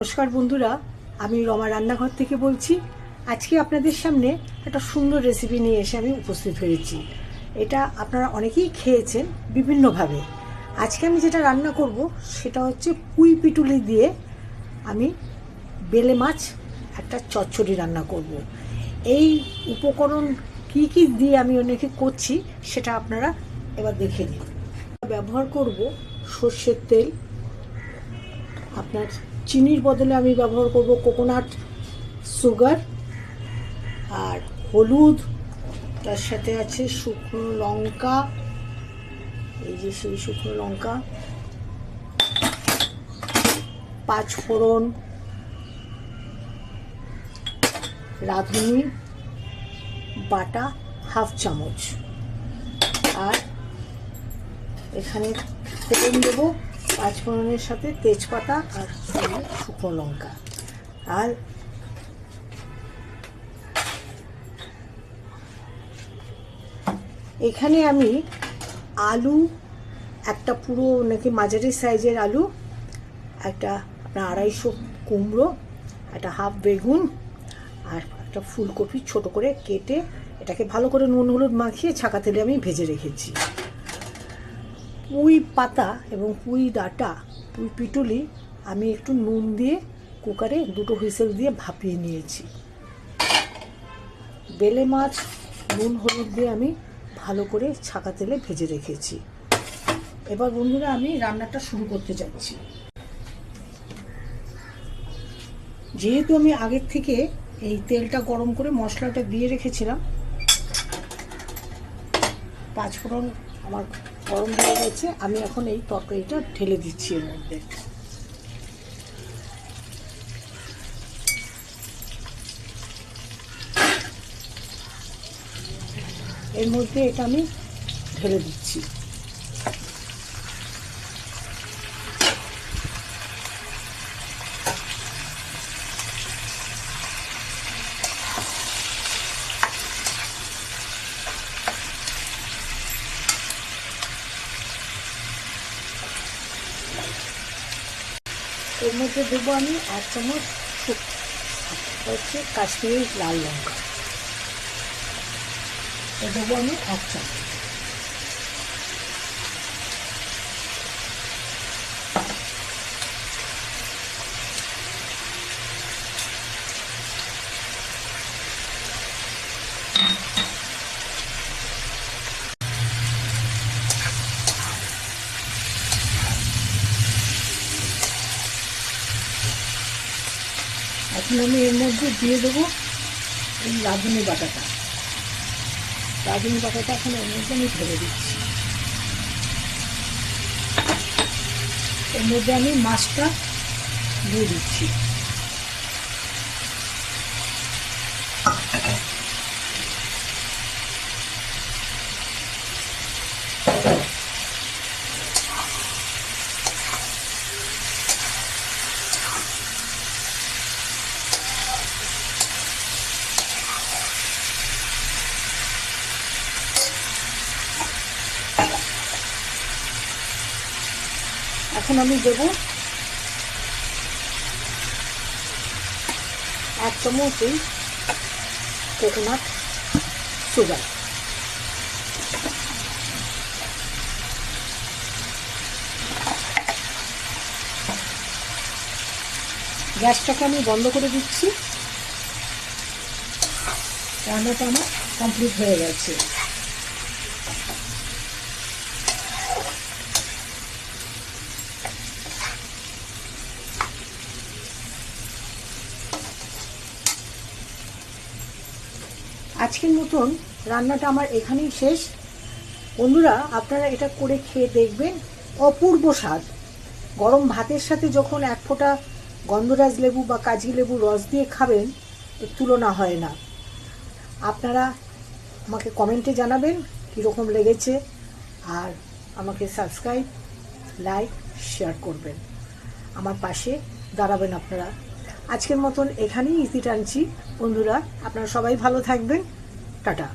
নমস্কার বন্ধুরা, আমি রমা রান্নাঘর থেকে বলছি। আজকে আপনাদের সামনে একটা সুন্দর রেসিপি নিয়ে এসে আমি উপস্থিত হয়েছি। এটা আপনারা অনেকেই খেয়েছেন বিভিন্নভাবে। আজকে আমি যেটা রান্না করব সেটা হচ্ছে পুঁই পিটুলি দিয়ে আমি বেলে মাছ একটা চচ্চড়ি রান্না করব। এই উপকরণ কি কি দিয়ে আমি অনেকে করছি সেটা আপনারা এবার দেখে নিন। ব্যবহার করব সর্ষের তেল, আপনার চিনির বদলে আমি ব্যবহার করব কোকোনাট সুগার, আর হলুদ, তার সাথে আছে শুকনো লঙ্কা, এই যে সেই শুকনো লঙ্কা, পাঁচফোড়ন, রাঁধুনি বাটা হাফ চামচ, আর এখানে ফোড়ন দেবো পাঁচফোড়নের সাথে তেজপাতা আর শুকনো লঙ্কা। আর এখানে আমি আলু একটা পুরো নাকি মাঝারি সাইজের আলু, একটা আপনার 250 কুমড়ো, একটা হাফ বেগুন, আর একটা ফুলকপি ছোট করে কেটে এটাকে ভালো করে নুন হলুদ মাখিয়ে ছাকা তেলে আমি ভেজে রেখেছি। পুঁই পাতা এবং পুঁই ডাঁটা, পুঁই পিটুলি আমি একটু নুন দিয়ে কুকারে 2 হুইসেল দিয়ে ভাপিয়ে নিয়েছি। বেলে মাছ নুন হলুদ দিয়ে আমি ভালো করে ছাকা তেলে ভেজে রেখেছি। এবার বন্ধুরা আমি রান্নাটা শুরু করতে যাচ্ছি। যেহেতু আমি আগের থেকে এই তেলটা গরম করে মশলাটা দিয়ে রেখেছিলাম, পাঁচফোড়ন আমার গরম হয়ে গেছে, আমি এখন এই তরকারিটা ঢেলে দিচ্ছি এর মধ্যে। এর মধ্যে এটা আমি ঢেলে দিচ্ছি। এর মধ্যে দেবো আমি 1 চামচ হচ্ছে কাশ্মীরি লাল লঙ্কা, দেবো আমি 1 চামচ। এখন আমি এর মধ্যে দিয়ে দেবো এই রাঁধুনি বাটাটা। রাঁধুনি বাটাটা এখন এর মধ্যে আমি ঢেলে দিচ্ছি। এর মধ্যে আমি মাছটা দিয়ে দিচ্ছি। এখন আমি দেব 1 চামচ এই কোকোনাট সুগার। গ্যাসটাকে আমি বন্ধ করে দিচ্ছি। রান্নাটা আমার কমপ্লিট হয়ে গেছে। আজকের মতন রান্নাটা আমার এখানেই শেষ। বন্ধুরা, আপনারা এটা করে খেয়ে দেখবেন, অপূর্ব স্বাদ। গরম ভাতের সাথে যখন 1 ফোঁটা গন্ধরাজ লেবু বা কাজি লেবু রস দিয়ে খাবেন, এর তুলনা হয় না। আপনারা আমাকে কমেন্টে জানাবেন কীরকম লেগেছে, আর আমাকে সাবস্ক্রাইব, লাইক, শেয়ার করবেন, আমার পাশে দাঁড়াবেন আপনারা। আজকের মতন এখানেই ইতি টানছি বন্ধুরা। আপনারা সবাই ভালো থাকবেন। টাটা।